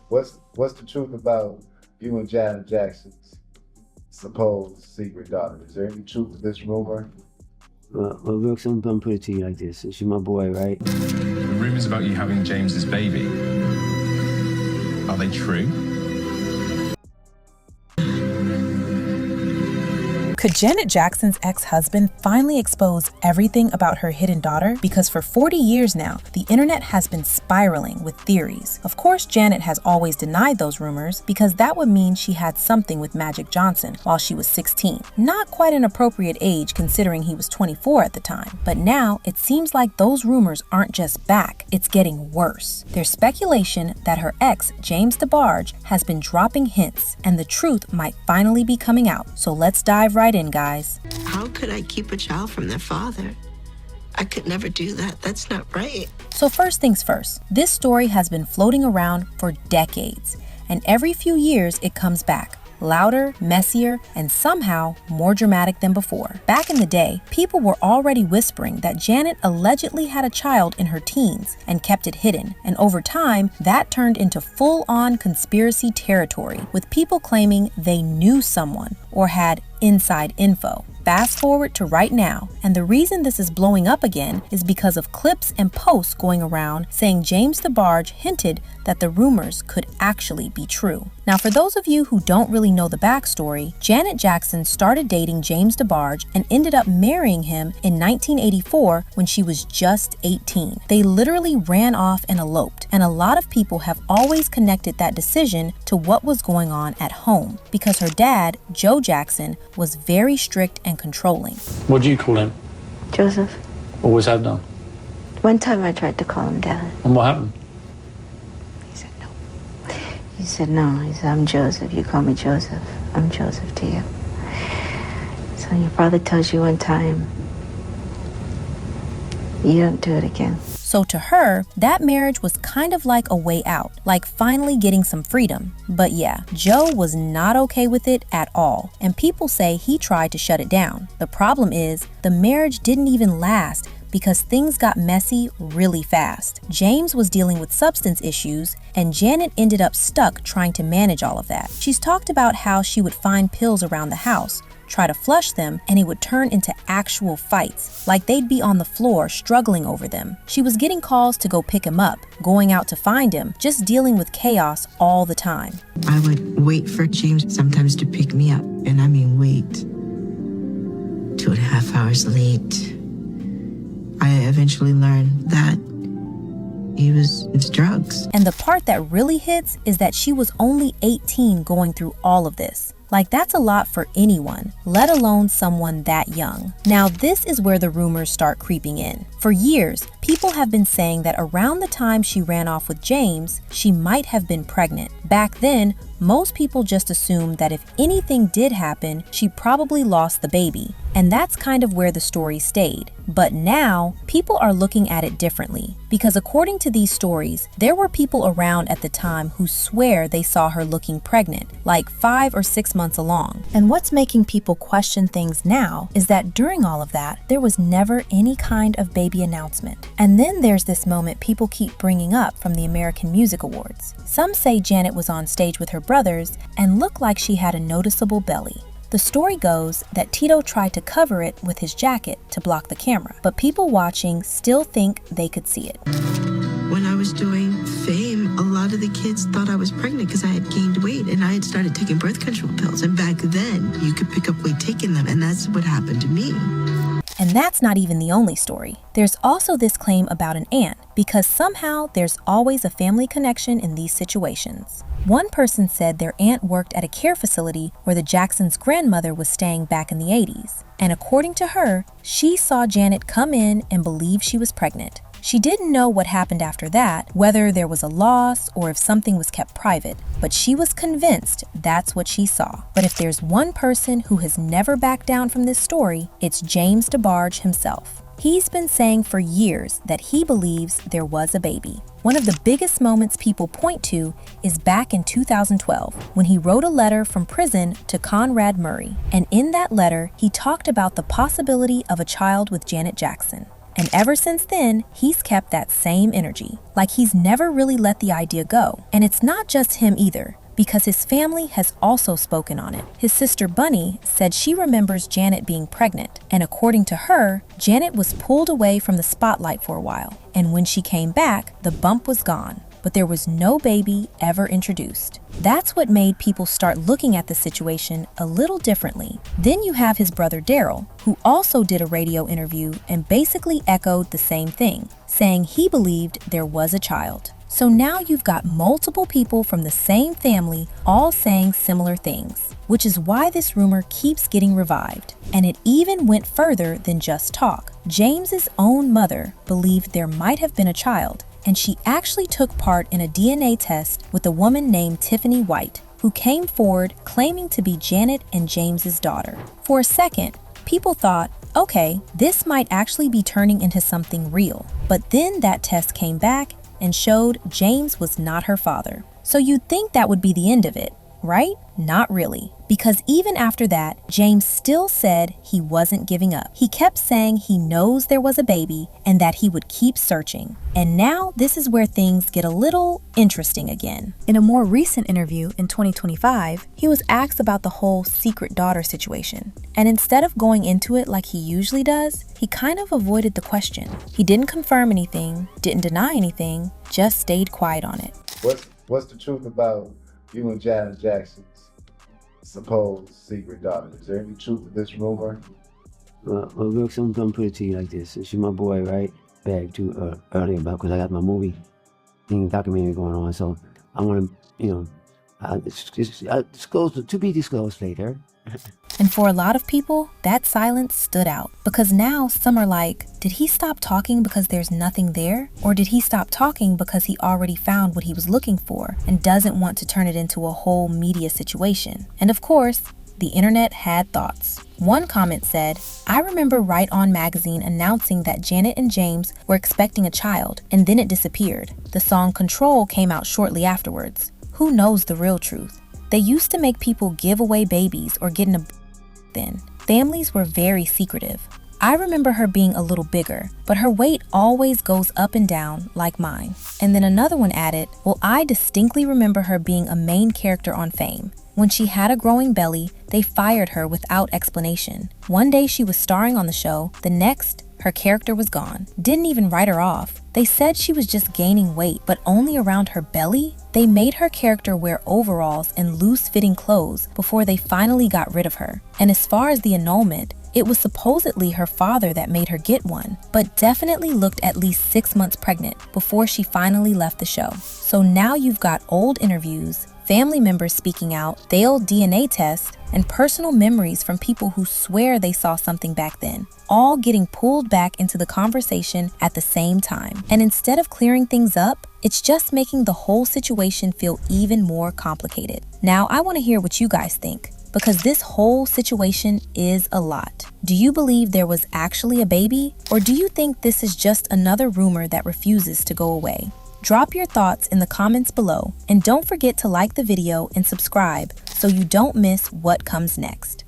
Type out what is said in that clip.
What's the truth about you and Janet Jackson's supposed secret daughter? Is there any truth to this rumor? Well, Brooks, I'm gonna put it to you like this. Since you're my boy, right? The rumors about you having James's baby, are they true? Could Janet Jackson's ex-husband finally expose everything about her hidden daughter? Because for 40 years now, the internet has been spiraling with theories. Of course, Janet has always denied those rumors because that would mean she had something with Magic Johnson while she was 16. Not quite an appropriate age considering he was 24 at the time. But now, it seems like those rumors aren't just back, it's getting worse. There's speculation that her ex, James DeBarge, has been dropping hints and the truth might finally be coming out. So let's dive right in, guys. How could I keep a child from their father? I could never do that. That's not right. So first things first, this story has been floating around for decades, and every few years it comes back. Louder, messier, and somehow more dramatic than before. Back in the day, people were already whispering that Janet allegedly had a child in her teens and kept it hidden, and over time, that turned into full-on conspiracy territory, with people claiming they knew someone or had inside info. Fast forward to right now, and the reason this is blowing up again is because of clips and posts going around saying James DeBarge hinted that the rumors could actually be true. Now, for those of you who don't really know the backstory, Janet Jackson started dating James DeBarge and ended up marrying him in 1984 when she was just 18. They literally ran off and eloped, and a lot of people have always connected that decision to what was going on at home because her dad, Joe Jackson, was very strict and controlling. What do you call him? Joseph. Always have done. One time I tried to call him Dad. And what happened? He said no. He said no. He said, I'm Joseph. You call me Joseph. I'm Joseph to you. So your father tells you one time, you don't do it again. So to her, that marriage was kind of like a way out, like finally getting some freedom. But yeah, Joe was not okay with it at all, and people say he tried to shut it down. The problem is, the marriage didn't even last because things got messy really fast. James was dealing with substance issues, and Janet ended up stuck trying to manage all of that. She's talked about how she would find pills around the house, try to flush them, and it would turn into actual fights, like they'd be on the floor struggling over them. She was getting calls to go pick him up, going out to find him, just dealing with chaos all the time. I would wait for James sometimes to pick me up, and I mean wait. 2.5 hours late. I eventually learned that he was into drugs. And the part that really hits is that she was only 18 going through all of this. Like, that's a lot for anyone, let alone someone that young. Now, this is where the rumors start creeping in. For years, people have been saying that around the time she ran off with James, she might have been pregnant. Back then, most people just assumed that if anything did happen, she probably lost the baby. And that's kind of where the story stayed. But now, people are looking at it differently. Because according to these stories, there were people around at the time who swear they saw her looking pregnant, like 5 or 6 months along. And what's making people question things now is that during all of that, there was never any kind of baby announcement. And then there's this moment people keep bringing up from the American Music Awards. Some say Janet was on stage with her brothers and looked like she had a noticeable belly. The story goes that Tito tried to cover it with his jacket to block the camera, but people watching still think they could see it. When I was doing Fame, a lot of the kids thought I was pregnant because I had gained weight and I had started taking birth control pills. And back then, you could pick up weight taking them, and that's what happened to me. And that's not even the only story. There's also this claim about an aunt, because somehow there's always a family connection in these situations. One person said their aunt worked at a care facility where the Jacksons' grandmother was staying back in the 80s. And according to her, she saw Janet come in and believe she was pregnant. She didn't know what happened after that, whether there was a loss or if something was kept private, but she was convinced that's what she saw. But if there's one person who has never backed down from this story, it's James DeBarge himself. He's been saying for years that he believes there was a baby. One of the biggest moments people point to is back in 2012, when he wrote a letter from prison to Conrad Murray. And in that letter, he talked about the possibility of a child with Janet Jackson. And ever since then, he's kept that same energy. Like he's never really let the idea go. And it's not just him either, because his family has also spoken on it. His sister Bunny said she remembers Janet being pregnant, and according to her, Janet was pulled away from the spotlight for a while, and when she came back, the bump was gone, but there was no baby ever introduced. That's what made people start looking at the situation a little differently. Then you have his brother Daryl, who also did a radio interview and basically echoed the same thing, saying he believed there was a child. So now you've got multiple people from the same family all saying similar things, which is why this rumor keeps getting revived. And it even went further than just talk. James's own mother believed there might have been a child, and she actually took part in a DNA test with a woman named Tiffany White, who came forward claiming to be Janet and James's daughter. For a second, people thought, okay, this might actually be turning into something real. But then that test came back and showed James was not her father. So you'd think that would be the end of it, right? Not really. Because even after that, James still said he wasn't giving up. He kept saying he knows there was a baby and that he would keep searching. And now this is where things get a little interesting again. In a more recent interview in 2025, he was asked about the whole secret daughter situation. And instead of going into it like he usually does, he kind of avoided the question. He didn't confirm anything, didn't deny anything, just stayed quiet on it. What's the truth about you and Janet Jackson's supposed secret daughter? Is there any truth to this rumor? Well, Brooks, I'm gonna put it to you like this. Since you're my boy, right? Back to earlier about, because I got my movie thing documentary going on, so I want to, disclose, to be disclosed later. And for a lot of people, that silence stood out, because now some are like, did he stop talking because there's nothing there? Or did he stop talking because he already found what he was looking for and doesn't want to turn it into a whole media situation? And of course, the internet had thoughts. One comment said, I remember Right On magazine announcing that Janet and James were expecting a child, and then it disappeared. The song Control came out shortly afterwards. Who knows the real truth? They used to make people give away babies or get in a then. Families were very secretive. I remember her being a little bigger, but her weight always goes up and down like mine. And then another one added, well, I distinctly remember her being a main character on Fame. When she had a growing belly, they fired her without explanation. One day she was starring on the show, the next, her character was gone. Didn't even write her off. They said she was just gaining weight, but only around her belly. They made her character wear overalls and loose-fitting clothes before they finally got rid of her. And as far as the annulment, it was supposedly her father that made her get one, but definitely looked at least 6 months pregnant before she finally left the show. So now you've got old interviews, family members speaking out, failed DNA tests, and personal memories from people who swear they saw something back then, all getting pulled back into the conversation at the same time. And instead of clearing things up, it's just making the whole situation feel even more complicated. Now, I want to hear what you guys think, because this whole situation is a lot. Do you believe there was actually a baby, or do you think this is just another rumor that refuses to go away? Drop your thoughts in the comments below, and don't forget to like the video and subscribe so you don't miss what comes next.